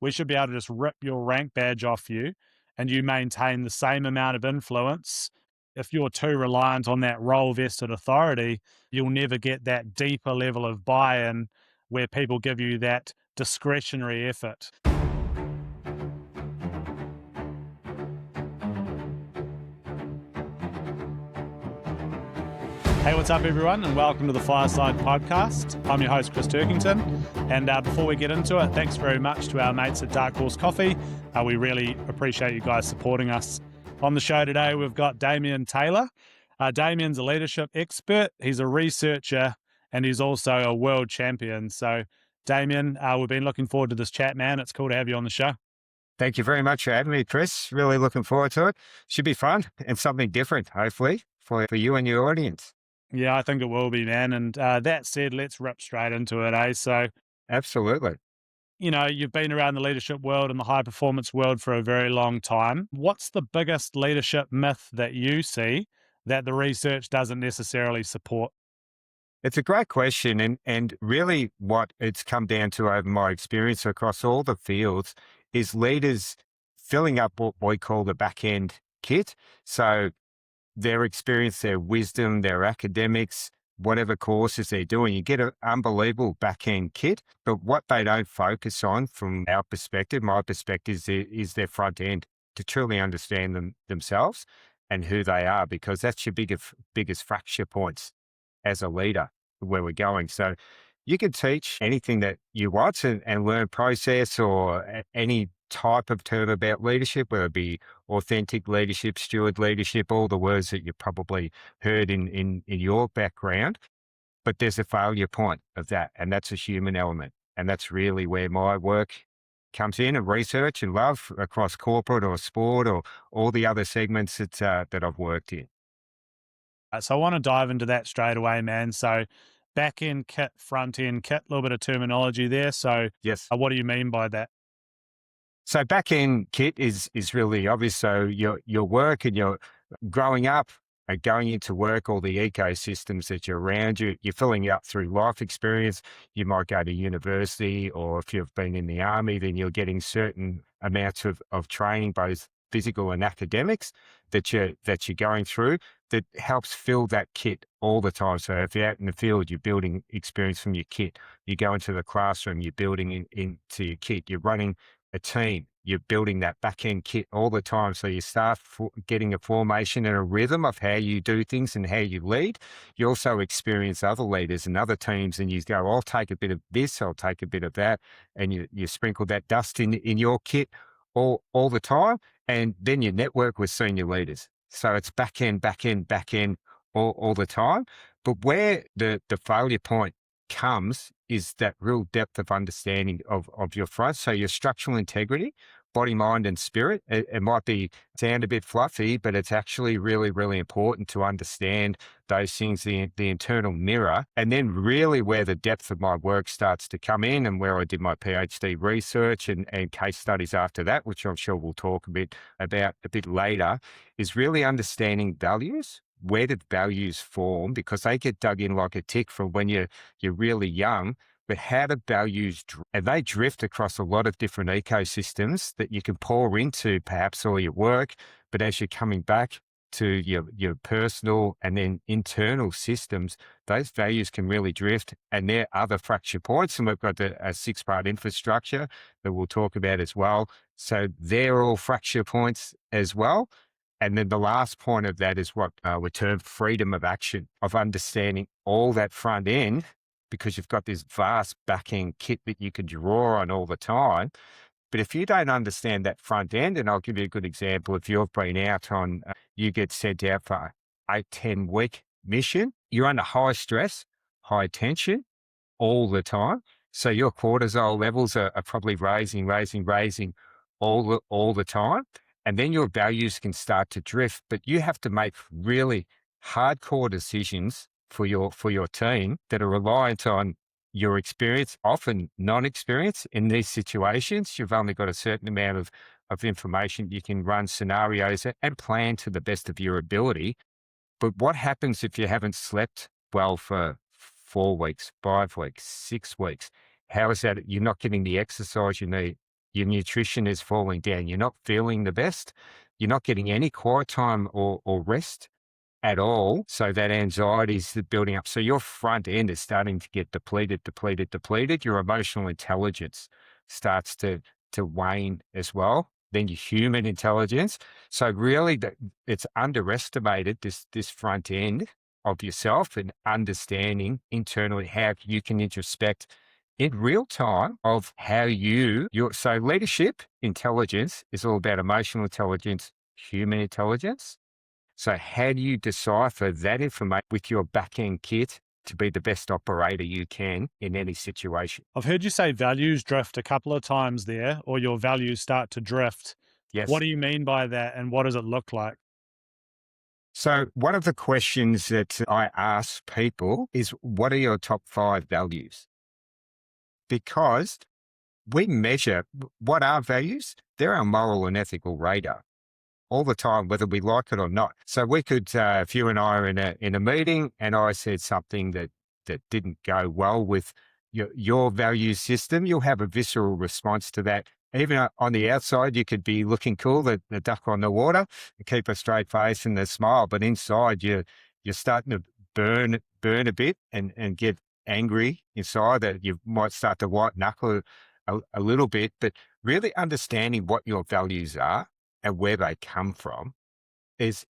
we should be able to just rip your rank badge off you and you maintain the same amount of influence. If you're too reliant on that role vested authority, you'll never get that deeper level of buy-in where people give you that discretionary effort. Hey, what's up, everyone, and welcome to the Fireside podcast. I'm your host, Chris Turkington, and before we get into it, thanks very much to our mates at Dark Horse Coffee. We really appreciate you guys supporting us. On the show today, we've got Damien Taylor. Damien's a leadership expert, he's a researcher, and he's also a world champion. So, Damien, we've been looking forward to this chat, man. It's cool to have you on the show. Thank you very much for having me, Chris. Really looking forward to it. Should be fun and something different, hopefully, for you and your audience. Yeah, I think it will be, man. And that said, let's rip straight into it, eh? So, Absolutely. you've been around the leadership world and the high performance world for a very long time. What's the biggest leadership myth that you see that the research doesn't necessarily support? It's a great question. And really what it's come down to over my experience across all the fields is leaders filling up what we call the back end kit. So their experience, their wisdom, their academics, whatever courses they're doing, you get an unbelievable back-end kit. But what they don't focus on from our perspective, my perspective, is their front end to truly understand themselves and who they are, because that's your biggest fracture points as a leader, where we're going. So you can teach anything that you want and learn process or any type of term about leadership, whether it be authentic leadership, steward leadership, all the words that you probably heard in your background. But there's a failure point of that, and that's a human element. And that's really where my work comes in, and research and love across corporate or sport or all the other segments that I've worked in. So I want to dive into that straight away, man. So back end kit, front end kit, a little bit of terminology there. So Yes. what do you mean by that? So back end kit is really obvious. So your work and your growing up and going into work, all the ecosystems that you're around, you're filling up through life experience. You might go to university, or if you've been in the army, then you're getting certain amounts of training, both physical and academics, that you're going through, that helps fill that kit all the time. So if you're out in the field, you're building experience from your kit. You go into the classroom, you're building into your kit. You're running a team, you're building that back end kit all the time. So you start getting a formation and a rhythm of how you do things and how you lead. You also experience other leaders and other teams, and you go, I'll take a bit of this, I'll take a bit of that. And you sprinkle that dust in your kit all the time. And then you network with senior leaders. So it's back end all the time. But where the failure point comes is that real depth of understanding of your front. So your structural integrity, body, mind, and spirit. It might sound a bit fluffy, but it's actually really, really important to understand those things, the internal mirror. And then really where the depth of my work starts to come in, and where I did my PhD research and case studies after that, which I'm sure we'll talk about a bit later, is really understanding values. Where did values form? Because they get dug in like a tick from when you're really young. But how do values, and they drift across a lot of different ecosystems that you can pour into perhaps all your work, but as you're coming back to your personal and then internal systems, those values can really drift, and there are other fracture points. And we've got a 6-part infrastructure that we'll talk about as well. So they're all fracture points as well. And then the last point of that is what we term freedom of action, of understanding all that front end, because you've got this vast back end kit that you can draw on all the time. But if you don't understand that front end, and I'll give you a good example, if you've been out on, you get sent out for 8-10 week mission, you're under high stress, high tension all the time. So your cortisol levels are probably raising all the time. And then your values can start to drift, but you have to make really hardcore decisions for your team that are reliant on your experience, often non-experience in these situations. You've only got a certain amount of information. You can run scenarios and plan to the best of your ability. But what happens if you haven't slept well for 4 weeks, 5 weeks, 6 weeks? How is that? You're not getting the exercise you need. your nutrition is falling down, you're not feeling the best, you're not getting any quiet time or rest at all. So that anxiety is building up. So your front end is starting to get depleted. Your emotional intelligence starts to wane as well. Then your human intelligence. So really it's underestimated, this front end of yourself, and understanding internally how you can introspect in real time of how so leadership intelligence is all about emotional intelligence, human intelligence. So how do you decipher that information with your back-end kit to be the best operator you can in any situation? I've heard you say values drift a couple of times there, or your values start to drift. What Yes. do you mean by that, and what does it look like? So one of the questions that I ask people is, what are your top 5 values? Because we measure what are values. They're our moral and ethical radar all the time, whether we like it or not. So we could, if you and I are in a meeting and I said something that didn't go well with your value system, you'll have a visceral response to that. Even on the outside, you could be looking cool, the duck on the water, and keep a straight face and a smile, but inside you're starting to burn a bit and get angry inside, that you might start to white knuckle a little bit. But really understanding what your values are and where they come from is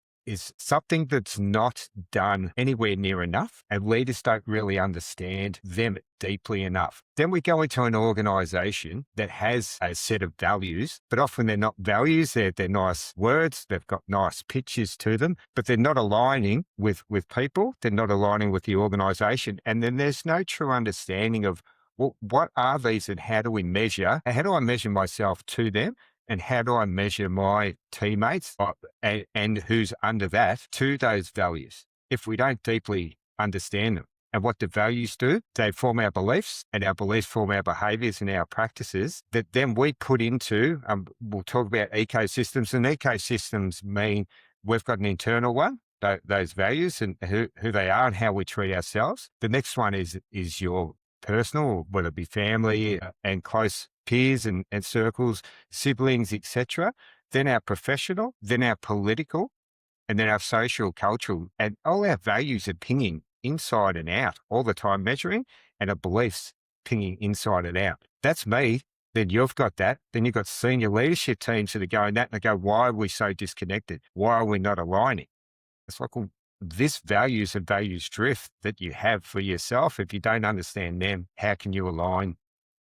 something that's not done anywhere near enough, and leaders don't really understand them deeply enough. Then we go into an organization that has a set of values, but often they're not values, they're nice words, they've got nice pictures to them, but they're not aligning with people, they're not aligning with the organization. And then there's no true understanding of, well, what are these and how do we measure? How do I measure myself to them? And how do I measure my teammates and who's under that to those values? If we don't deeply understand them and what the values do, they form our beliefs, and our beliefs form our behaviors and our practices that then we put into, we'll talk about ecosystems, and ecosystems mean we've got an internal one, those values and who they are and how we treat ourselves. The next one is your personal, whether it be family and close peers and circles, siblings, etc. Then our professional, then our political, and then our social, cultural, and all our values are pinging inside and out all the time, measuring, and our beliefs pinging inside and out. That's me. Then you've got that. Then you've got senior leadership teams that are going that and they go, why are we so disconnected? Why are we not aligning? It's like, well, this values and values drift that you have for yourself. If you don't understand them, how can you align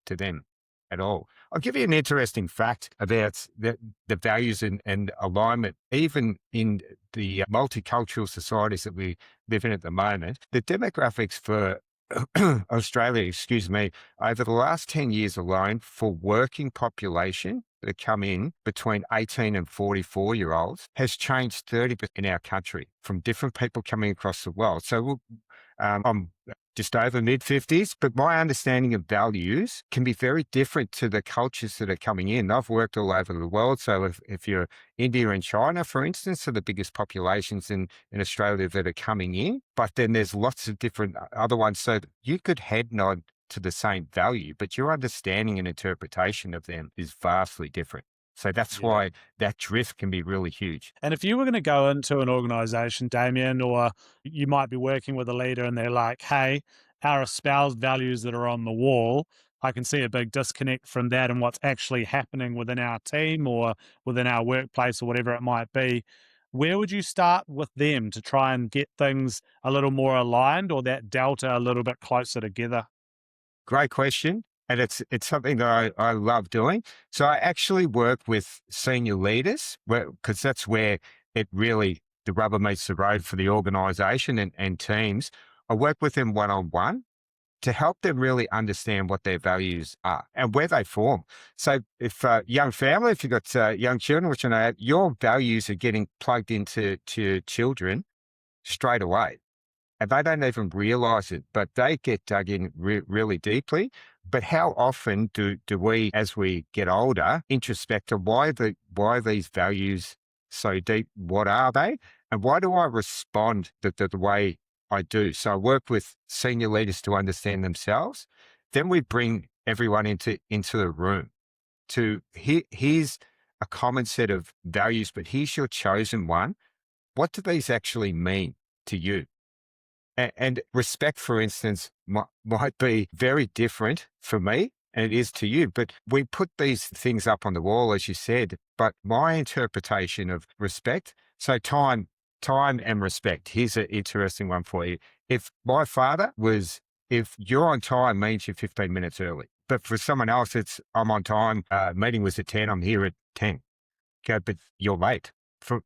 to them at all? I'll give you an interesting fact about the values and alignment, even in the multicultural societies that we live in at the moment. The demographics for Australia, over the last 10 years alone, for working population that come in between 18 and 44-year-olds has changed 30% in our country from different people coming across the world. So I'm just over mid-50s, but my understanding of values can be very different to the cultures that are coming in. I've worked all over the world. So if you're India and China, for instance, are the biggest populations in Australia that are coming in, but then there's lots of different other ones. So you could head nod to the same value, but your understanding and interpretation of them is vastly different. So that's why that drift can be really huge. And if you were going to go into an organization, Damien, or you might be working with a leader and they're like, hey, our espoused values that are on the wall, I can see a big disconnect from that and what's actually happening within our team or within our workplace or whatever it might be. Where would you start with them to try and get things a little more aligned or that delta a little bit closer together? Great question. And it's something that I love doing. So I actually work with senior leaders because that's where it really, the rubber meets the road for the organization and teams. I work with them one-on-one to help them really understand what their values are and where they form. So if young family, if you've got young children, which I know, your values are getting plugged into children straight away. And they don't even realize it, but they get dug in really deeply. But how often do we, as we get older, introspect on why these values so deep? What are they? And why do I respond the way I do? So I work with senior leaders to understand themselves. Then we bring everyone into the room. here's a common set of values, but here's your chosen one. What do these actually mean to you? And respect, for instance, might be very different for me and it is to you. But we put these things up on the wall, as you said. But my interpretation of respect, so time and respect. Here's an interesting one for you. If my father was, if you're on time means you're 15 minutes early. But for someone else, it's I'm on time. Meeting was at 10. I'm here at 10. Okay, but you're late. For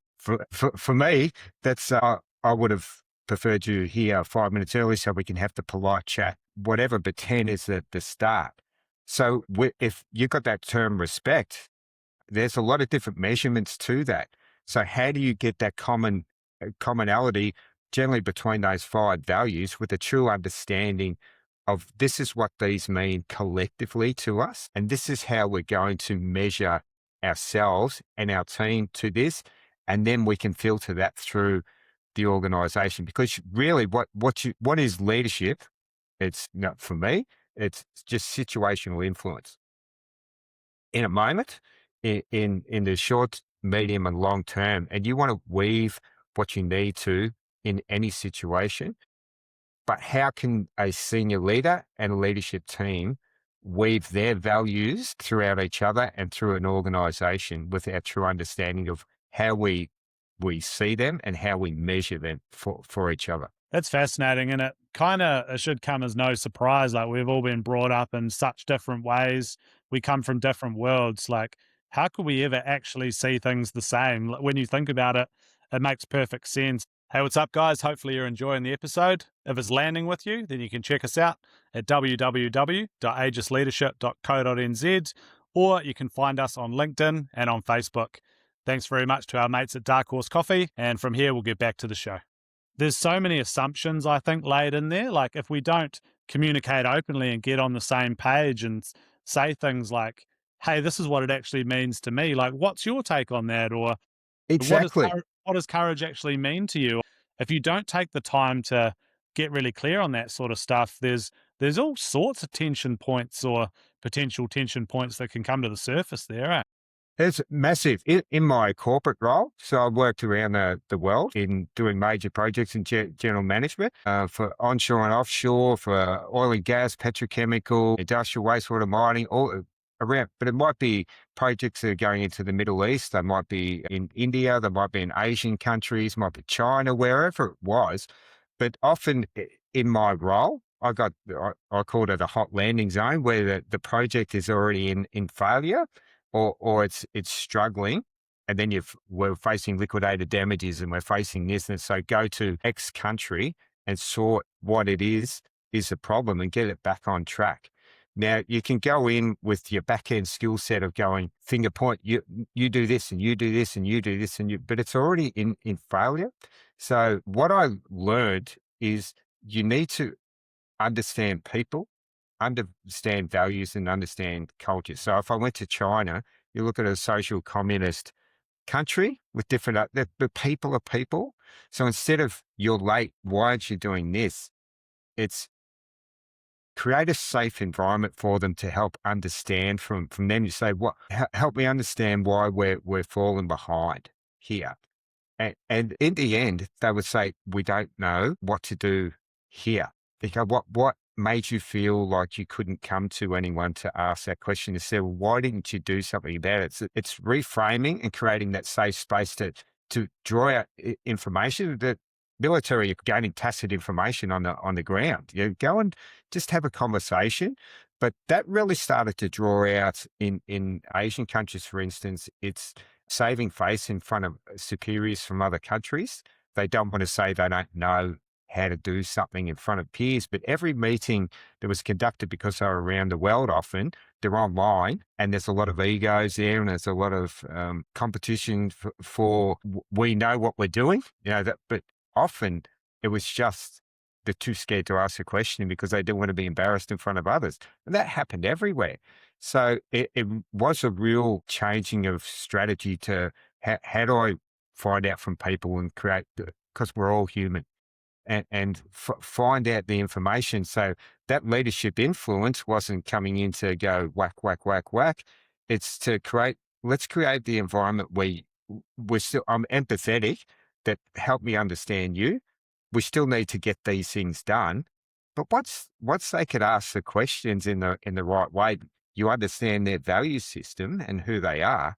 me, that's I would have preferred you here 5 minutes early so we can have the polite chat, whatever. But 10 is the start. So if you've got that term respect, there's a lot of different measurements to that. So how do you get that commonality generally between those 5 values with a true understanding of this is what these mean collectively to us, and this is how we're going to measure ourselves and our team to this, and then we can filter that through the organization. Because really what is leadership? It's not, for me, it's just situational influence. In a moment, in the short, medium, and long term, and you want to weave what you need to in any situation. But how can a senior leader and a leadership team weave their values throughout each other and through an organization with our true understanding of how we see them and how we measure them for each other? That's fascinating. And it should come as no surprise. Like, we've all been brought up in such different ways. We come from different worlds. Like, how could we ever actually see things the same? Like, when you think about it, it makes perfect sense. Hey, what's up, guys? Hopefully you're enjoying the episode. If it's landing with you, then you can check us out at www.aegisleadership.co.nz, or you can find us on LinkedIn and on Facebook. Thanks very much to our mates at Dark Horse Coffee. And from here, we'll get back to the show. There's so many assumptions, I think, laid in there. Like, if we don't communicate openly and get on the same page and say things like, hey, this is what it actually means to me. Like, what's your take on that? Or Exactly. what does courage actually mean to you? If you don't take the time to get really clear on that sort of stuff, there's all sorts of tension points or potential tension points that can come to the surface there. Eh? It's massive in my corporate role. So I've worked around the world in doing major projects in general management for onshore and offshore, for oil and gas, petrochemical, industrial wastewater mining, all around. But it might be projects that are going into the Middle East. They might be in India. They might be in Asian countries, might be China, wherever it was. But often in my role, I called it a hot landing zone where the project is already in failure or it's struggling. And then we're facing liquidated damages and we're facing this. And so go to X country and sort what it is the problem and get it back on track. Now you can go in with your back end skill set of going finger point, you do this and you do this and you do this but it's already in failure. So what I learned is you need to understand people, understand values, and understand culture. So if I went to China, you look at a social communist country with different, the people are people. So instead of you're late, why aren't you doing this? It's create a safe environment for them to help understand from them. You say, help me understand why we're falling behind here. And in the end, they would say, we don't know what to do here. They go, what made you feel like you couldn't come to anyone to ask that question? They said, well, why didn't you do something about it? It's reframing and creating that safe space to draw out information. The military are gaining tacit information on the ground. You go and just have a conversation. But that really started to draw out in Asian countries, for instance. It's saving face in front of superiors from other countries. They don't want to say they don't know how to do something in front of peers, but every meeting that was conducted, because they're around the world often, they're online and there's a lot of egos there and there's a lot of competition for we know what we're doing, but often it was just they're too scared to ask a question because they didn't want to be embarrassed in front of others. And that happened everywhere. So it was a real changing of strategy to how do I find out from people and create, because we're all human, and find out the information. So that leadership influence wasn't coming in to go whack, whack, whack, whack. It's to create, let's create the environment where we're still, I'm empathetic, that help me understand you. We still need to get these things done. But once they could ask the questions in the right way, you understand their value system and who they are,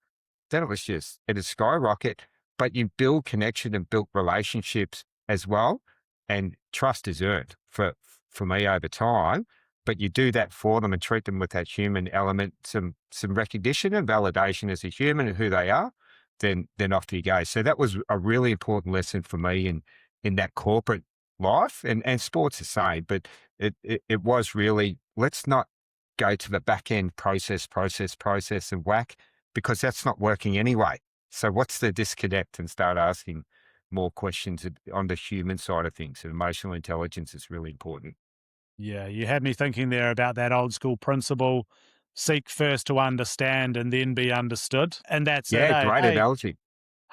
then it'd skyrocket. But you build connection and build relationships as well. And trust is earned for me over time. But you do that for them and treat them with that human element, some recognition and validation as a human and who they are, then off you go. So that was a really important lesson for me in that corporate life, and sports the same. But it was really, let's not go to the back end process and whack, because that's not working anyway. So what's the disconnect, and start asking more questions on the human side of things. And emotional intelligence is really important. Yeah, you had me thinking there about that old school principle: seek first to understand and then be understood. And that's it, Yeah, eh? great analogy.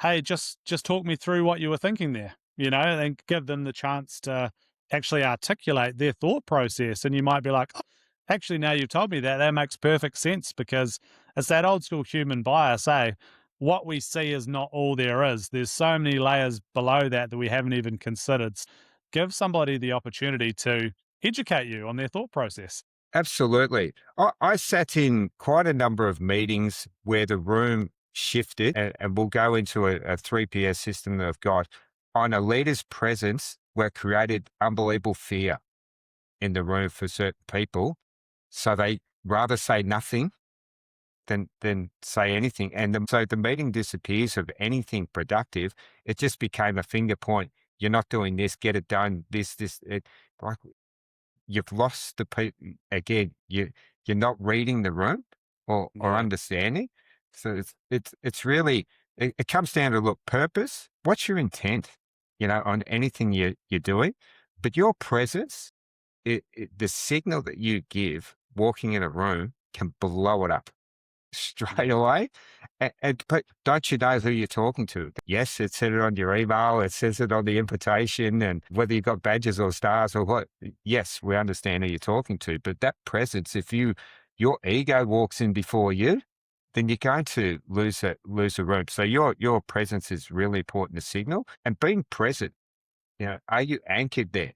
Hey, just talk me through what you were thinking there, and give them the chance to actually articulate their thought process. And you might be like, "Oh, actually, now you've told me that, that makes perfect sense," because it's that old school human bias, eh? What we see is not all there is. There's so many layers below that we haven't even considered. Give somebody the opportunity to educate you on their thought process. Absolutely. I sat in quite a number of meetings where the room shifted, and we'll go into a 3PS system that I've got, on a leader's presence where created unbelievable fear in the room for certain people. So they rather say nothing than say anything. And so the meeting disappears of anything productive. It just became a finger point. You're not doing this, get it done, like, you've lost the people again. You're not reading the room or Yeah. understanding. So it's really, it comes down to, look, purpose. What's your intent? On anything you're doing, but your presence, the signal that you give walking in a room can blow it up straight Yeah. away. But don't you know who you're talking to? Yes, it said it on your email, it says it on the invitation, and whether you got badges or stars or what, yes, we understand who you're talking to. But that presence, if your ego walks in before you, then you're going to lose a room. So your presence is really important to signal, and being present. Are you anchored there?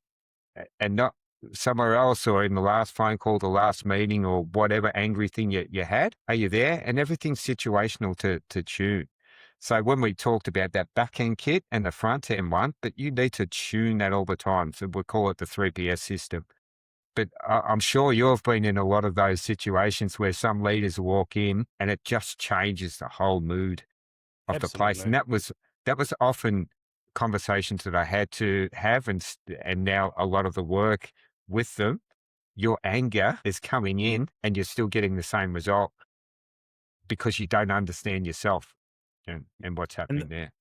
And not somewhere else, or in the last phone call, the last meeting, or whatever angry thing you had? Are you there? And everything's situational to tune. So when we talked about that back end kit and the front end one, but you need to tune that all the time. So we call it the 3PS system. But I'm sure you've been in a lot of those situations where some leaders walk in and it just changes the whole mood of the place. And Absolutely. that was often conversations that I had to have, and now a lot of the work with them, your anger is coming in and you're still getting the same result because you don't understand yourself and what's And happening there.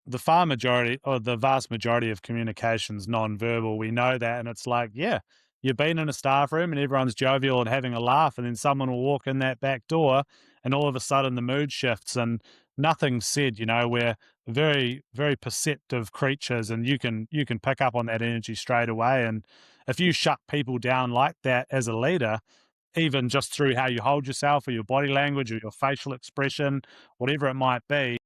the far majority, or the vast majority of communications non-verbal, we know that. And it's like, yeah, you've been in a staff room and everyone's jovial and having a laugh, and then someone will walk in that back door and all of a sudden the mood shifts and nothing's said. We're very, very perceptive creatures, and you can pick up on that energy straight away. And if you shut people down like that as a leader, even just through how you hold yourself or your body language or your facial expression, whatever it might be,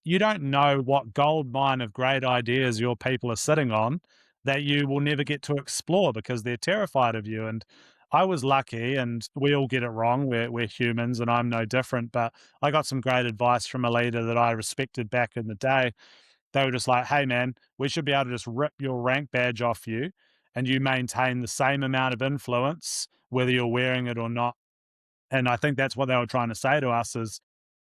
you don't know what gold mine of great ideas your people are sitting on that you will never get to explore because they're terrified of you. And I was lucky, and we all get it wrong. We're humans, and I'm no different. But I got some great advice from a leader that I respected back in the day. They were just like, "Hey, man, we should be able to just rip your rank badge off you, and you maintain the same amount of influence whether you're wearing it or not." And I think that's what they were trying to say to us is,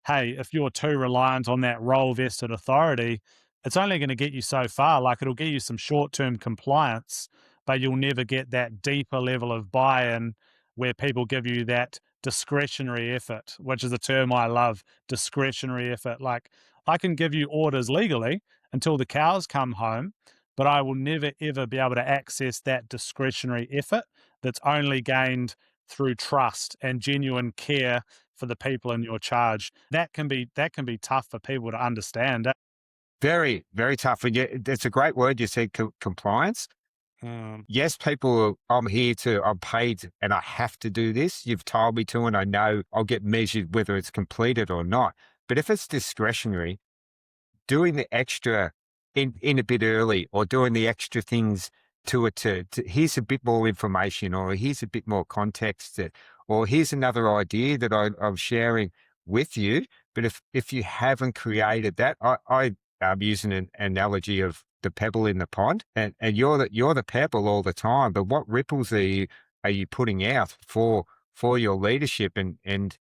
hey, if you're too reliant on that role vested authority, it's only going to get you so far. Like, it'll get you some short term compliance, but you'll never get that deeper level of buy in where people give you that discretionary effort, which is a term I love, discretionary effort. Like, I can give you orders legally until the cows come home, but I will never, ever be able to access that discretionary effort that's only gained through trust and genuine care for the people in your charge. That can be tough for people to understand. Very, very tough. And yeah, it's a great word you said, compliance. Yes, people, I'm paid and I have to do this. You've told me to, and I know I'll get measured whether it's completed or not. But if it's discretionary, doing the extra in a bit early or doing the extra things to it to here's a bit more information or here's a bit more context or here's another idea that I'm sharing with you. But if you haven't created that, I'm using an analogy of the pebble in the pond and you're the pebble all the time, but what ripples are you putting out for your leadership and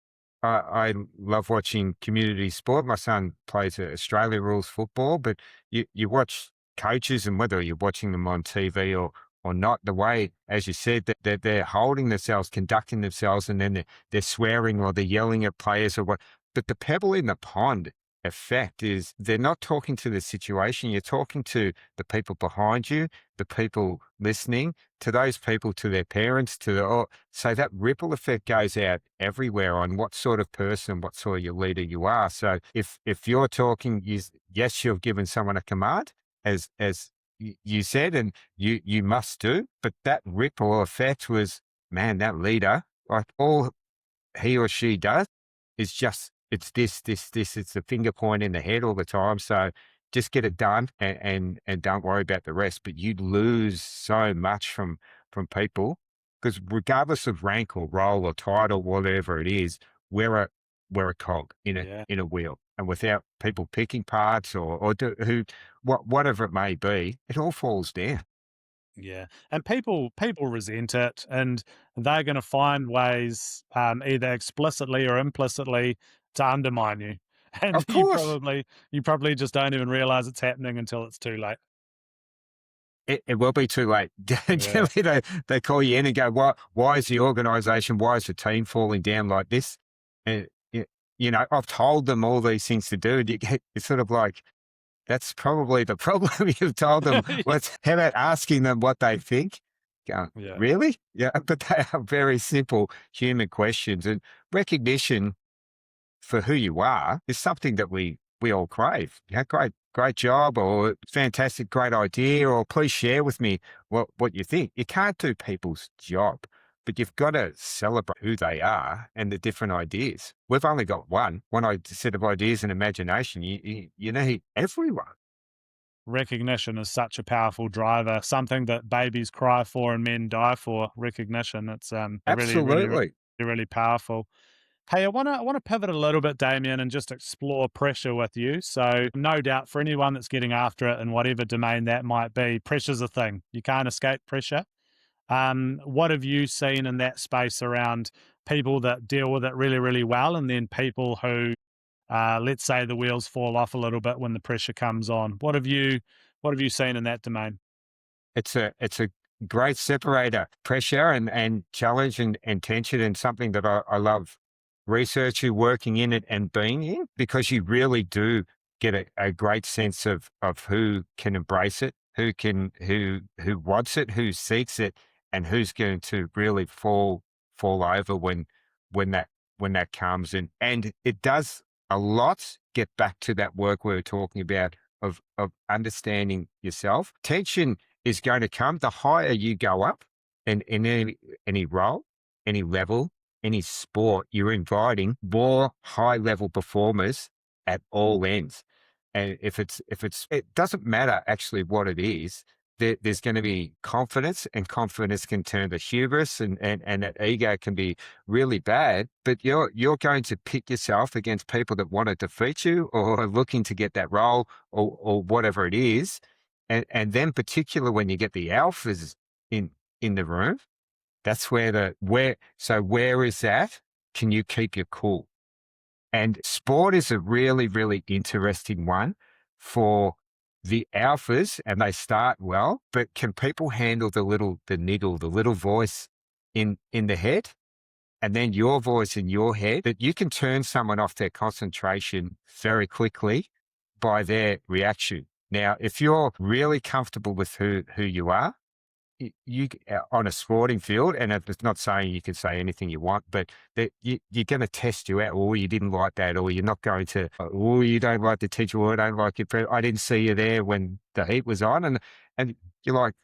I love watching community sport. My son plays Australia rules football, but you watch coaches and whether you're watching them on TV or not, the way, as you said, that they're holding themselves, conducting themselves, and then they're swearing or they're yelling at players or what. But the pebble in the pond effect is they're not talking to the situation. You're talking to the people behind you, the people listening, to those people, to their parents, so that ripple effect goes out everywhere on what sort of person, what sort of your leader you are. So if you're talking, yes, you've given someone a command, as you said, and you must do, but that ripple effect was, man, that leader, like all he or she does is just, it's this, it's the finger point in the head all the time. So just get it done and don't worry about the rest. But you lose so much from people because regardless of rank or role or title, whatever it is, we're a cog Yeah. in a wheel. And without people picking parts whatever it may be, it all falls down. Yeah, and people resent it, and they're going to find ways, either explicitly or implicitly, to undermine you. And Of course. you probably just don't even realize it's happening until it's too late. It will be too late. Yeah, Generally, they call you in and go, why is the organisation, why is the team falling down like this? And, I've told them all these things to do. And it's sort of like, that's probably the problem. You've told them, how about asking them what they think? Going, yeah, really? Yeah, but they are very simple human questions. And recognition for who you are is something that we all crave. Yeah, great job, or fantastic, great idea, or please share with me what you think. You can't do people's job, but you've got to celebrate who they are and the different ideas. We've only got one set of ideas and imagination. You need everyone. recognition is such a powerful driver, something that babies cry for and men die for. Recognition, it's Absolutely. really powerful. Hey, I want to pivot a little bit, Damien, and just explore pressure with you. So, no doubt for anyone that's getting after it in whatever domain that might be, pressure's a thing. You can't escape pressure. What have you seen in that space around people that deal with it really, really well, and then people who, let's say, the wheels fall off a little bit when the pressure comes on? What have you seen in that domain? It's a great separator, pressure and challenge and tension, and something that I love researching, working in it and being in, because you really do get a great sense of who can embrace it, who wants it, who seeks it, and who's going to really fall over when that when that comes. And it does a lot get back to that work we were talking about of understanding yourself. Tension is going to come the higher you go up in any role, any level, any sport. You're inviting more high level performers at all ends. And it doesn't matter actually what it is. There's going to be confidence, and confidence can turn to hubris, and that ego can be really bad. But you're going to pick yourself against people that want to defeat you or are looking to get that role or whatever it is. And then particular when you get the alphas in the room, that's where is that? Can you keep your cool? And sport is a really, really interesting one for the alphas, and they start well, but can people handle the niggle, the little voice in the head? And then your voice in your head, that you can turn someone off their concentration very quickly by their reaction. Now, if you're really comfortable with who you are, on a sporting field, and it's not saying you can say anything you want, but that you're going to test you out. Oh, you didn't like that, or you're not going to. Oh, you don't like the teacher, or I don't like it. I didn't see you there when the heat was on, and you're like,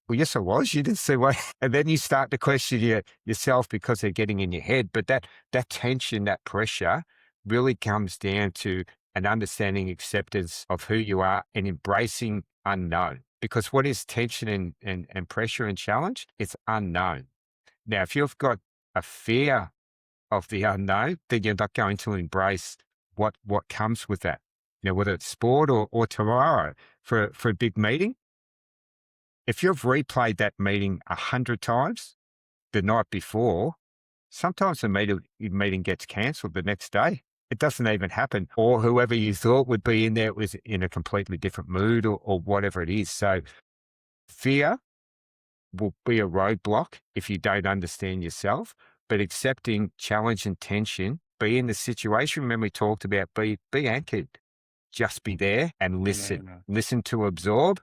well, yes, I was. You didn't see what, and then you start to question yourself because they're getting in your head. But that tension, that pressure really comes down to an understanding, acceptance of who you are and embracing unknown. Because what is tension and pressure and challenge? It's unknown. Now, if you've got a fear of the unknown, then you're not going to embrace what comes with that. Whether it's sport or tomorrow for a big meeting, if you've replayed that meeting 100 times the night before, sometimes the meeting gets cancelled the next day. It doesn't even happen. Or whoever you thought would be in there was in a completely different mood or whatever it is. So fear will be a roadblock if you don't understand yourself, but accepting challenge and tension, be in the situation. Remember we talked about be anchored, just be there and listen to absorb.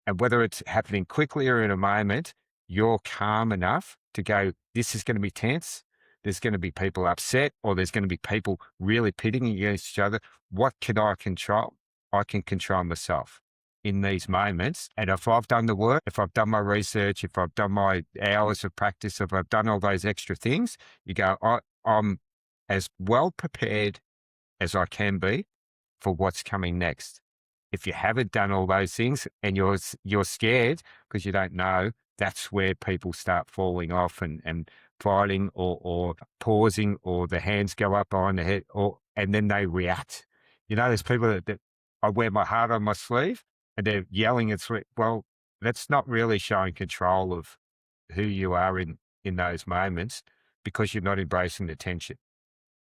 And whether it's happening quickly or in a moment, you're calm enough to go, this is going to be tense. There's going to be people upset, or there's going to be people really pitting against each other. What can I control? I can control myself in these moments. And if I've done the work, if I've done my research, if I've done my hours of practice, if I've done all those extra things, you go, I'm as well prepared as I can be for what's coming next. If you haven't done all those things and you're scared because you don't know, that's where people start falling off and fighting or pausing, or the hands go up behind the head, and then they react. There's people that I wear my heart on my sleeve and they're yelling and sweat. Well, that's not really showing control of who you are in those moments, because you're not embracing the tension.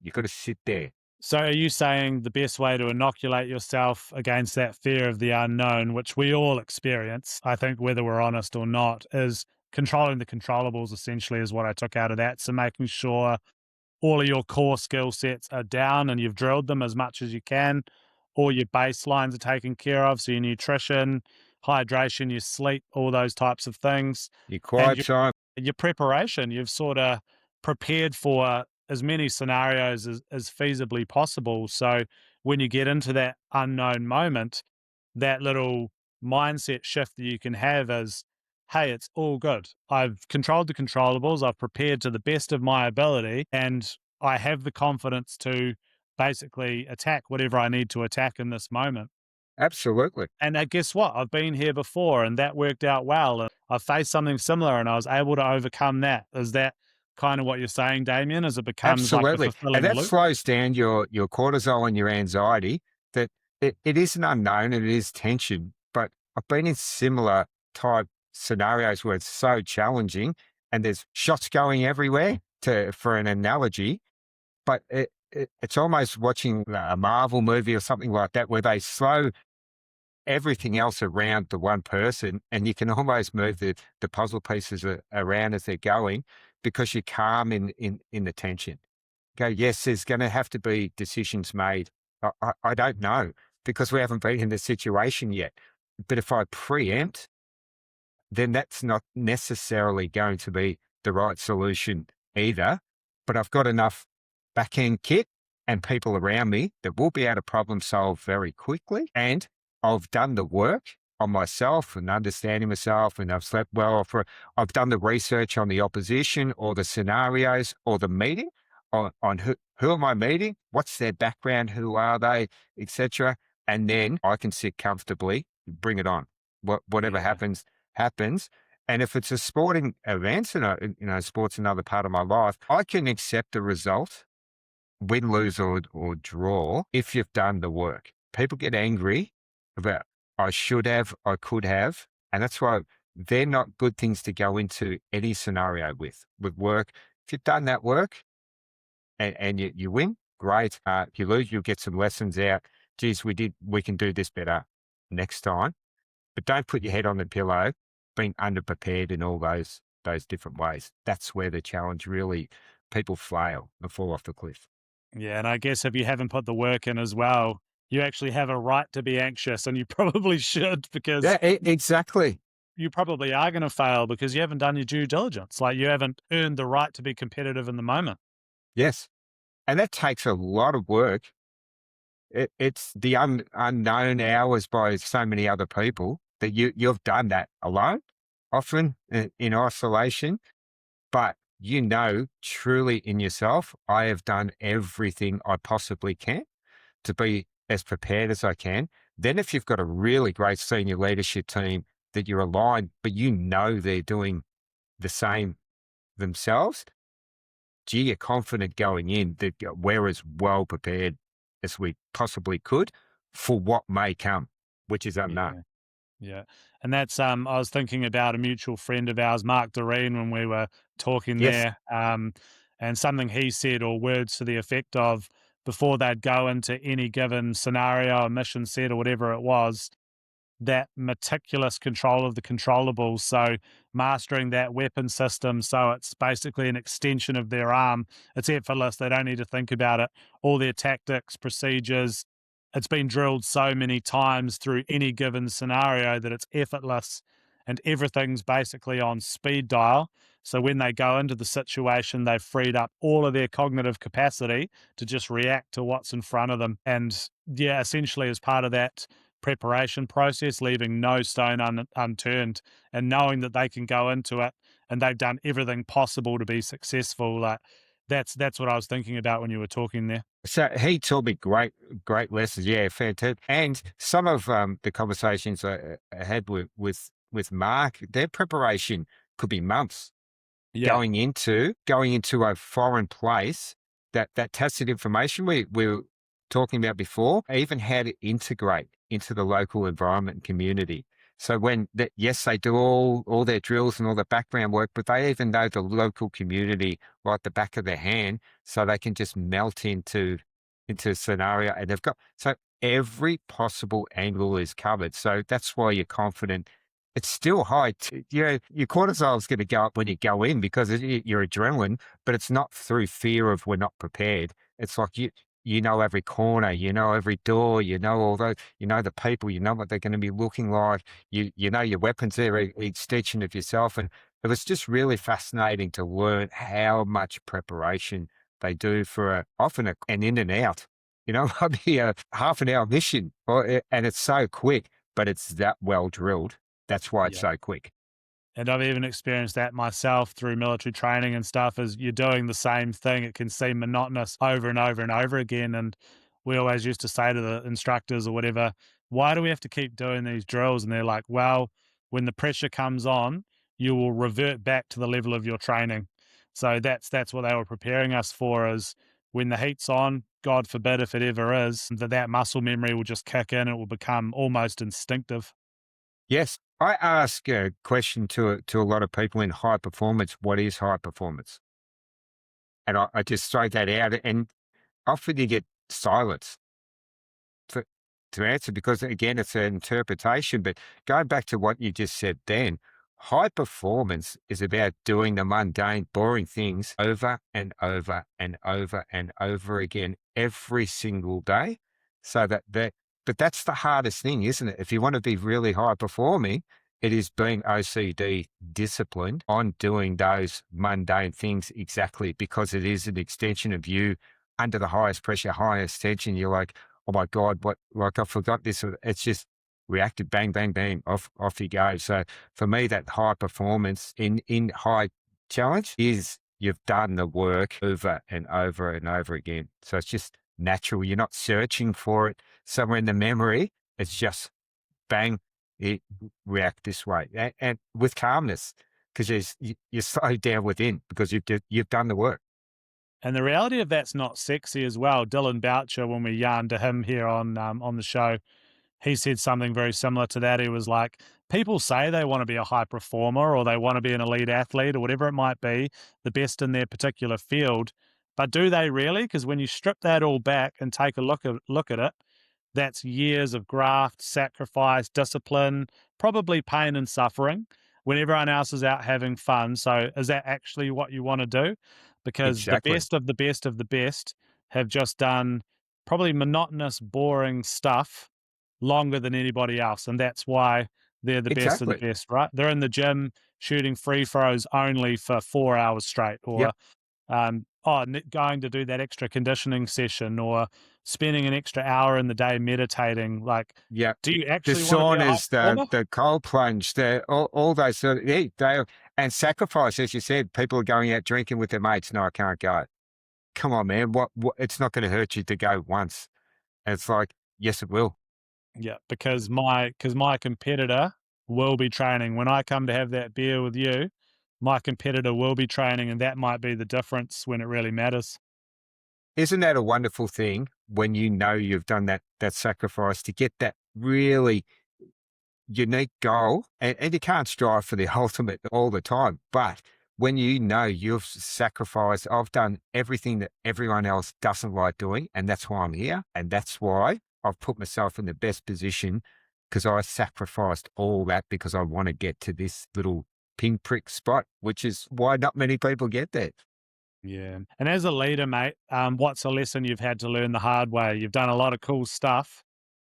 You've got to sit there. So are you saying the best way to inoculate yourself against that fear of the unknown, which we all experience, I think, whether we're honest or not, is controlling the controllables, essentially, is what I took out of that. So making sure all of your core skill sets are down and you've drilled them as much as you can. All your baselines are taken care of. So your nutrition, hydration, your sleep, all those types of things. Your And quiet time. your preparation, you've sort of prepared for as many scenarios as feasibly possible. So when you get into that unknown moment, that little mindset shift that you can have is, hey, it's all good. I've controlled the controllables. I've prepared to the best of my ability, and I have the confidence to basically attack whatever I need to attack in this moment. Absolutely. And guess what? I've been here before and that worked out well. And I faced something similar and I was able to overcome that. Is that kind of what you're saying, Damien, as it becomes like a Absolutely. And fulfilling that loop? slows down your cortisol and your anxiety, that it is an unknown and it is tension. But I've been in similar type scenarios where it's so challenging and there's shots going everywhere, for an analogy. But it's almost watching a Marvel movie or something like that, where they slow everything else around the one person, and you can almost move the puzzle pieces around as they're going, because you're calm in the tension. Go, yes, there's going to have to be decisions made. I don't know, because we haven't been in the situation yet. But if I preempt, then that's not necessarily going to be the right solution either. But I've got enough back-end kit and people around me that will be able to problem solve very quickly. And I've done the work on myself and understanding myself, and I've slept well. I've done the research on the opposition or the scenarios or the meeting on who am I meeting, what's their background, who are they, etc. And then I can sit comfortably, bring it on. Whatever happens, happens. And if it's a sporting event, and sport's another part of my life, I can accept the result, win, lose, or draw, if you've done the work. People get angry about, I should have, I could have. And that's why they're not good things to go into any scenario with work. If you've done that work and you win, great. If you lose, you'll get some lessons out. Geez, we can do this better next time. But don't put your head on the pillow being underprepared in all those different ways. That's where the challenge really, people flail and fall off the cliff. Yeah. And I guess if you haven't put the work in as well, you actually have a right to be anxious, and you probably should, because Yeah, exactly. you probably are going to fail because you haven't done your due diligence. Like, you haven't earned the right to be competitive in the moment. Yes. And that takes a lot of work. It's the unknown hours by so many other people that you've done that alone. often in isolation, but you know truly in yourself, I have done everything I possibly can to be as prepared as I can. Then, if you've got a really great senior leadership team that you're aligned, but you know they're doing the same themselves, gee, you're confident going in that we're as well prepared as we possibly could for what may come, which is unknown. Yeah. Yeah. And that's I was thinking about a mutual friend of ours, Mark Doreen, when we were talking Yes, there. And something he said, or words to the effect of, before they'd go into any given scenario or mission set or whatever it was, that meticulous control of the controllables. So mastering that weapon system, so it's basically an extension of their arm. It's effortless. They don't need to think about it. All their tactics, procedures, it's been drilled so many times through any given scenario that it's effortless, and everything's basically on speed dial. So when they go into the situation, they've freed up all of their cognitive capacity to just react to what's in front of them. And yeah, essentially as part of that preparation process, leaving no stone unturned, and knowing that they can go into it and they've done everything possible to be successful. Like that's what I was thinking about when you were talking there. so he taught me great lessons. Yeah, fantastic. And some of the conversations I had with Mark, their preparation could be months Yeah, going into a foreign place. That tacit information we were talking about before, even how to integrate into the local environment and community. So when that, yes, they do all their drills and all the background work, but they even know the local community like the back of their hand, so they can just melt into a scenario. And they've got so every possible angle is covered. So that's why you're confident. It's still high. Your cortisol is going to go up when you go in because your adrenaline, but it's not through fear of we're not prepared. It's like you know every corner, you know every door, you know all those, you know the people, you know what they're going to be looking like. You know your weapons there, extension of yourself, and it was just really fascinating to learn how much preparation they do for often an in and out. You know, might be a half an hour mission, and it's so quick, but it's that well drilled. That's why it's yeah. so quick. And I've even experienced that myself through military training and stuff. As you're doing the same thing, it can seem monotonous over and over and over again. And we always used to say to the instructors or whatever, why do we have to keep doing these drills? And they're like, well, when the pressure comes on, you will revert back to the level of your training. So that's what they were preparing us for, is when the heat's on, God forbid if it ever is, that muscle memory will just kick in. It will become almost instinctive. Yes. I ask a question to a lot of people in high performance, what is high performance? And I just throw that out and often you get silence to, to answer because again, it's an interpretation. But going back to what you just said then, high performance is about doing the mundane, boring things over and over and over and over again every single day. So but that's the hardest thing, isn't it? If you want to be really high performing, it is being OCD disciplined on doing those mundane things exactly because it is an extension of you under the highest pressure, highest tension. You're like, oh my God, what, like I forgot this. It's just reacted, bang, bang, bang, off you go. So for me, that high performance in high challenge is you've done the work over and over and over again. So it's just natural. You're not searching for it somewhere in the memory. It's just bang, it react this way. And with calmness, because you're slowed down within because you've done the work. And the reality of that's not sexy as well. Dylan Boucher, when we yarned to him here on the show, he said something very similar to that. He was like, people say they want to be a high performer or they want to be an elite athlete or whatever it might be, the best in their particular field. But do they really? Because when you strip that all back and take a look at it, that's years of graft, sacrifice, discipline, probably pain and suffering when everyone else is out having fun. So is that actually what you want to do? Because the Exactly. best of the best of the best have just done probably monotonous, boring stuff longer than anybody else. And that's why they're the best of the Exactly. best, right? They're in the gym shooting free throws only for 4 hours straight, or Yep. going to do that extra conditioning session, or spending an extra hour in the day meditating. Like, Yeah. do you The actually want to be a high saunas, performer? the cold plunge, all those sort of, yeah, and sacrifice, as you said, people are going out drinking with their mates. No, I can't go. Come on, man. What it's not going to hurt you to go once. And it's like, yes, it will. Yeah, because my competitor will be training. When I come to have that beer with you, my competitor will be training, and that might be the difference when it really matters. Isn't that a wonderful thing when you know you've done that sacrifice to get that really unique goal? And you can't strive for the ultimate all the time, but when you know you've sacrificed, I've done everything that everyone else doesn't like doing, and that's why I'm here, and that's why I've put myself in the best position because I sacrificed all that because I want to get to this little pinprick spot, which is why not many people get there. Yeah. And as a leader, mate, what's a lesson you've had to learn the hard way? You've done a lot of cool stuff,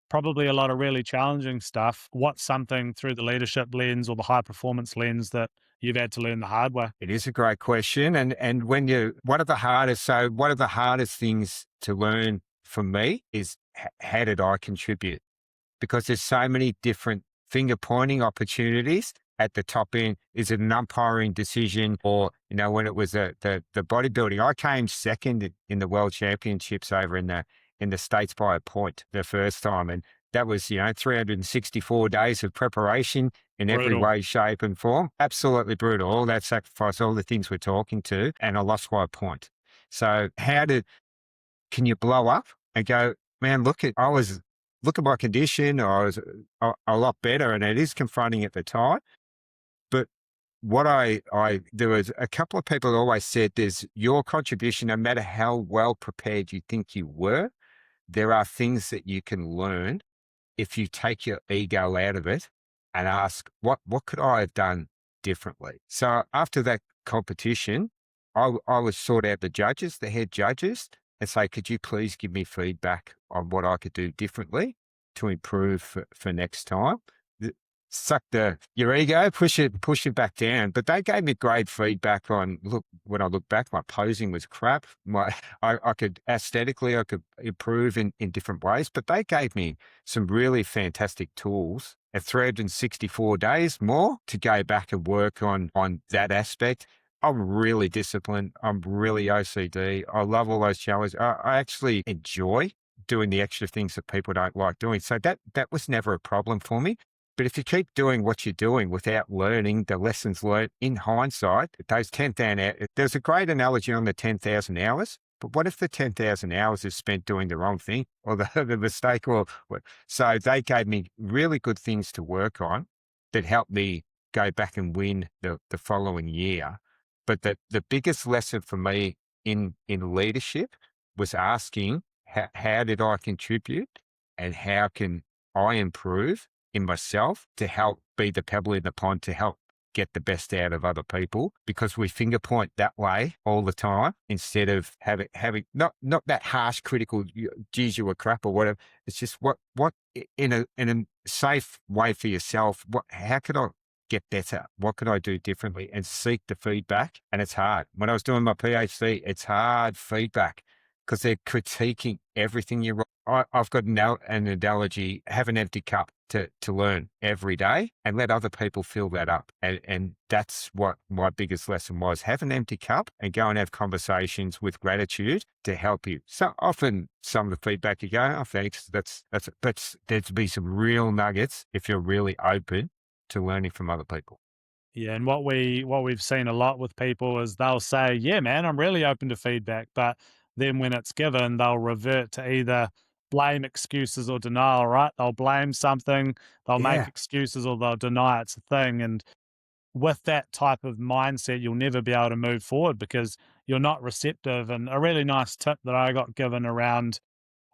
probably a lot of really challenging stuff. What's something through the leadership lens or the high performance lens that you've had to learn the hard way? It is a great question. And when you, one of the hardest things to learn for me is how did I contribute? Because there's so many different finger pointing opportunities at the top end. Is it an umpiring decision or, when it was the bodybuilding, I came second in the world championships over in the States by a point the first time. And that was, 364 days of preparation in every Brutal. way, shape and form. Absolutely brutal. All that sacrifice, all the things we're talking to, and I lost by a point. So can you blow up and go, man, look at my condition. I was a lot better, and it is confronting at the time. But what there was a couple of people that always said, there's your contribution, no matter how well prepared you think you were, there are things that you can learn if you take your ego out of it and ask, what could I have done differently? So after that competition, I would sort out the judges, the head judges, and say, could you please give me feedback on what I could do differently to improve for next time? Suck your ego, push it back down. But they gave me great feedback on, look, when I look back, my posing was crap. I could aesthetically, I could improve in different ways, but they gave me some really fantastic tools at 364 days more to go back and work on that aspect. I'm really disciplined. I'm really OCD. I love all those challenges. I actually enjoy doing the extra things that people don't like doing. So that was never a problem for me. But if you keep doing what you're doing without learning the lessons learned in hindsight, those 10,000 hours, there's a great analogy on the 10,000 hours. But what if the 10,000 hours is spent doing the wrong thing or the mistake? So they gave me really good things to work on that helped me go back and win the following year. But the biggest lesson for me in leadership was asking, how did I contribute and how can I improve in myself to help be the pebble in the pond to help get the best out of other people, because we finger point that way all the time instead of having not that harsh critical, geez, you were crap or whatever. It's just what in a safe way for yourself. How could I get better? What could I do differently? And seek the feedback. And it's hard. When I was doing my PhD, it's hard feedback because they're critiquing everything you write. I've got an analogy, have an empty cup to learn every day and let other people fill that up. And that's what my biggest lesson was. Have an empty cup and go and have conversations with gratitude to help you. So often some of the feedback you go, oh, thanks. But there'd be some real nuggets if you're really open to learning from other people. Yeah, and what we've seen a lot with people is they'll say, "Yeah, man, I'm really open to feedback," but then when it's given, they'll revert to either blame, excuses, or denial. Right? They'll blame something, they'll make Yeah. excuses, or they'll deny it's a thing. And with that type of mindset, you'll never be able to move forward because you're not receptive. And a really nice tip that I got given around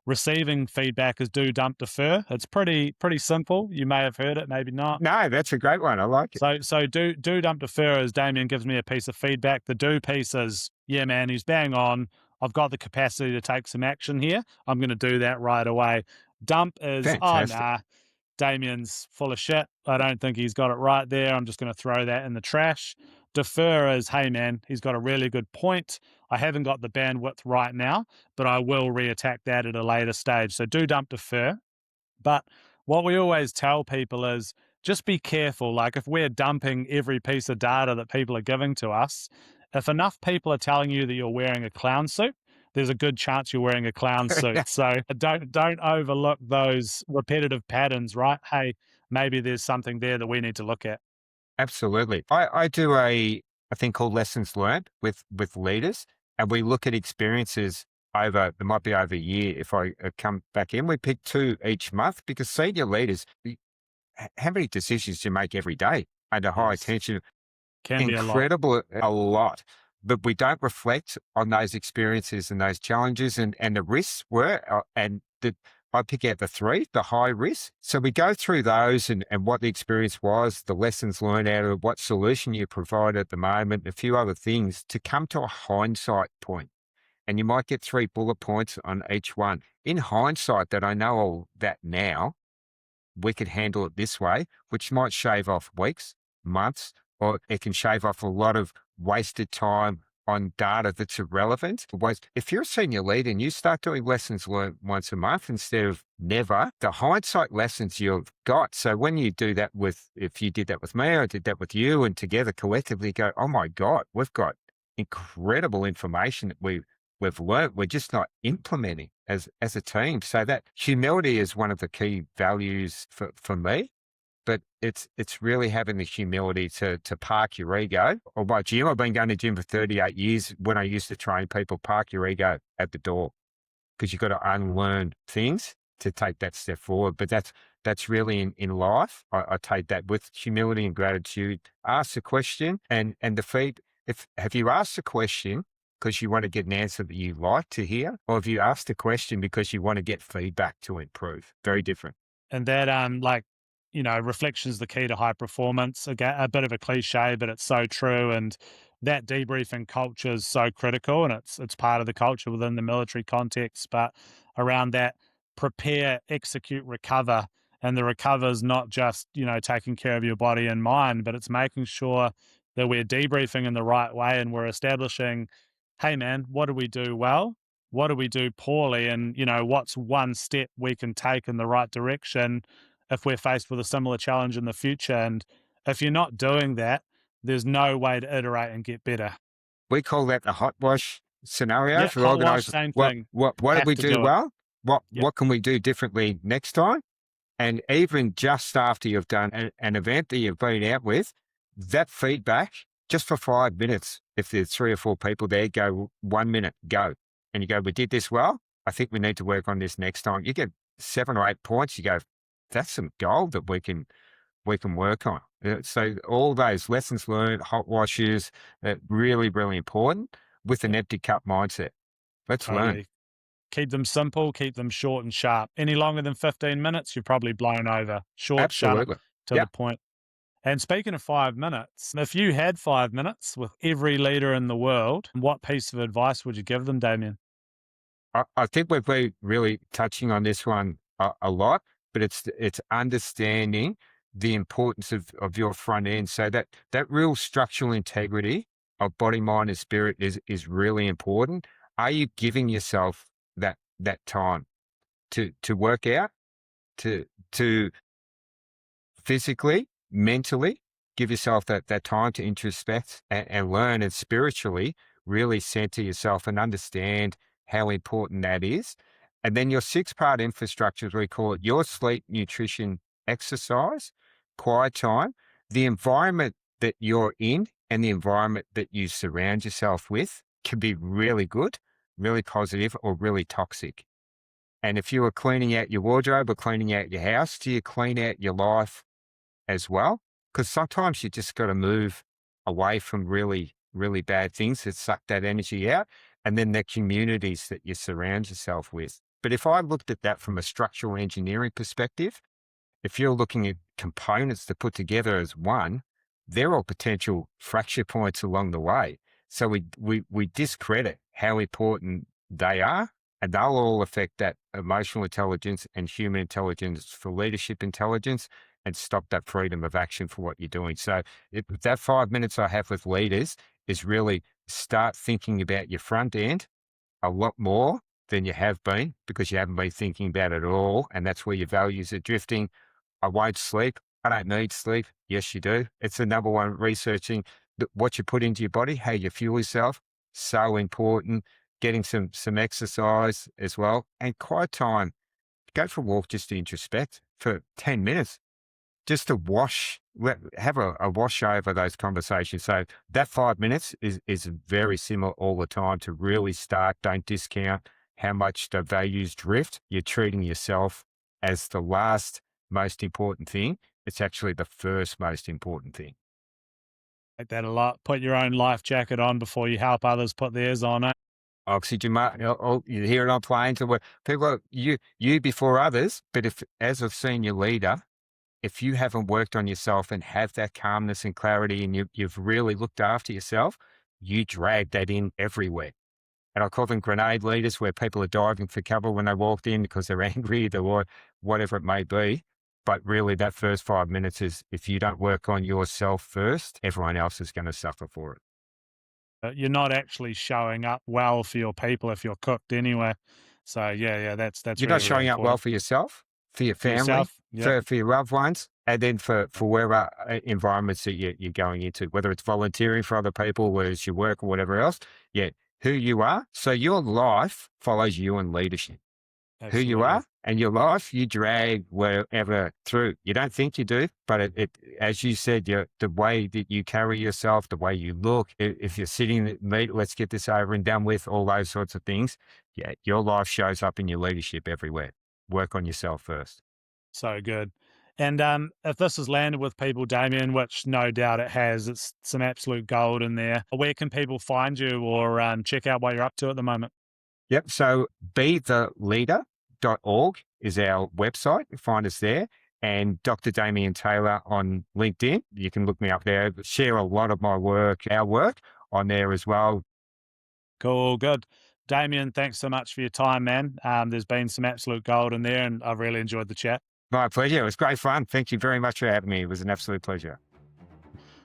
receiving feedback is do, dump, defer. It's pretty simple. You may have heard it, maybe not. No, that's a great one. I like it. So do dump defer is Damien gives me a piece of feedback. The do piece is, yeah, man, he's bang on. I've got the capacity to take some action here. I'm going to do that right away. Dump is, oh, Fantastic. nah, Damien's full of shit. I don't think he's got it right there. I'm just going to throw that in the trash. Defer as, hey man, he's got a really good point. I haven't got the bandwidth right now, but I will reattack that at a later stage. So do dump defer. But what we always tell people is just be careful. Like if we're dumping every piece of data that people are giving to us, if enough people are telling you that you're wearing a clown suit, there's a good chance you're wearing a clown suit. So don't overlook those repetitive patterns, right? Hey, maybe there's something there that we need to look at. Absolutely. I do a thing called lessons learned with leaders, and we look at experiences over, it might be over a year. If I come back in, we pick 2 each month because senior leaders, how many decisions do you make every day under high Yes, tension? can be a lot. Incredible, a lot. But we don't reflect on those experiences and those challenges and the risks were, I pick out the 3, the high risk. So we go through those and what the experience was, the lessons learned out of it, what solution you provide at the moment, a few other things to come to a hindsight point. And you might get 3 bullet points on each one. In hindsight, that I know all that now, we could handle it this way, which might shave off weeks, months, or it can shave off a lot of wasted time on data that's irrelevant. If you're a senior leader and you start doing lessons learned once a month instead of never, the hindsight lessons you've got. So when you do that if you did that with me, I did that with you, and together collectively go, oh my God, we've got incredible information that we've learned. We're just not implementing as a team. So that humility is one of the key values for me. But it's really having the humility to park your ego. Or by gym, I've been going to gym for 38 years. When I used to train people, park your ego at the door because you've got to unlearn things to take that step forward. But that's really in life. I take that with humility and gratitude. Ask the question and the feed. Have you asked the question because you want to get an answer that you like to hear, or have you asked the question because you want to get feedback to improve? Very different. And that, reflection is the key to high performance. A bit of a cliche, but it's so true. And that debriefing culture is so critical, and it's part of the culture within the military context. But around that, prepare, execute, recover. And the recover is not just, taking care of your body and mind, but it's making sure that we're debriefing in the right way and we're establishing, hey man, what do we do well? What do we do poorly? And, what's one step we can take in the right direction if we're faced with a similar challenge in the future? And if you're not doing that, there's no way to iterate and get better. We call that the hot wash scenario Yeah, for hot wash, organizers. same What thing. what did Have we to do do it. well? Yep, What can we do differently next time? And even just after you've done an event that you've been out with, that feedback, just for 5 minutes, if there's 3 or 4 people there, go 1 minute, go. And you go, we did this well. I think we need to work on this next time. You get 7 or 8 points. You go, that's some gold that we can work on. So all those lessons learned, hot washes, really, really important with an empty cup mindset. Let's learn. totally. Keep them simple, keep them short and sharp. Any longer than 15 minutes, you're probably blown over. Short, sharp, Absolutely. to Yeah. the point. And speaking of 5 minutes, if you had 5 minutes with every leader in the world, what piece of advice would you give them, Damien? I think we've been really touching on this one a lot, but it's understanding the importance of your front end. So that real structural integrity of body, mind, and spirit is really important. Are you giving yourself that time to work out, to physically, mentally, give yourself that time to introspect and learn, and spiritually really center yourself and understand how important that is. And then your 6-part infrastructure, as we call it, your sleep, nutrition, exercise, quiet time, the environment that you're in and the environment that you surround yourself with can be really good, really positive, or really toxic. And if you are cleaning out your wardrobe or cleaning out your house, do you clean out your life as well? Because sometimes you just got to move away from really, really bad things that suck that energy out, and then the communities that you surround yourself with. But if I looked at that from a structural engineering perspective, if you're looking at components to put together as one, they're all potential fracture points along the way. So we discredit how important they are, and they'll all affect that emotional intelligence and human intelligence for leadership intelligence and stop that freedom of action for what you're doing. So that 5 minutes I have with leaders is really start thinking about your front end a lot more than you have been, because you haven't been thinking about it at all. And that's where your values are drifting. I won't sleep. I don't need sleep. Yes, you do. It's the number one researching what you put into your body, how you fuel yourself. So important. Getting some exercise as well, and quiet time. Go for a walk just to introspect for 10 minutes, just to have a wash over those conversations. So that 5 minutes is very similar all the time to really start. Don't discount how much the values drift. You're treating yourself as the last most important thing. It's actually the first most important thing. Like that a lot. Put your own life jacket on before you help others put theirs on it. Oxygen, you hear it on planes or what? People are, you before others. But if, as a senior leader, if you haven't worked on yourself and have that calmness and clarity, and you've really looked after yourself, you drag that in everywhere. And I call them grenade leaders, where people are diving for cover when they walked in because they're angry or whatever it may be. But really, that first 5 minutes is, if you don't work on yourself first, everyone else is going to suffer for it. You're not actually showing up well for your people if you're cooked anyway. So that's You're really, not really showing up well important. for yourself, for your For family, yourself, yeah, for your loved ones, and then for wherever environments that you're going into, whether it's volunteering for other people, whether it's your work or whatever else. Yeah, who you are. So your life follows you in leadership. Who you absolutely. are and your life, you drag wherever through. You don't think you do, but it as you said, the way that you carry yourself, the way you look, if you're sitting, mate, let's get this over and done with, all those sorts of things. Yeah, your life shows up in your leadership everywhere. Work on yourself first. So good. And if this has landed with people, Damien, which no doubt it has, it's some absolute gold in there. Where can people find you or check out what you're up to at the moment? Yep. So betheleader.org is our website. Find us there. And Dr. Damien Taylor on LinkedIn. You can look me up there. Share a lot of my work, our work on there as well. Cool, good. Damien, thanks so much for your time, man. There's been some absolute gold in there, and I've really enjoyed the chat. My pleasure. It was great fun. Thank you very much for having me. It was an absolute pleasure.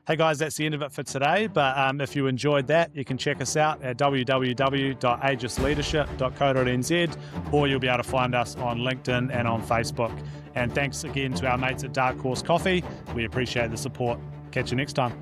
Hey guys, that's the end of it for today. But if you enjoyed that, you can check us out at www.aegisleadership.co.nz, or you'll be able to find us on LinkedIn and on Facebook. And thanks again to our mates at Dark Horse Coffee. We appreciate the support. Catch you next time.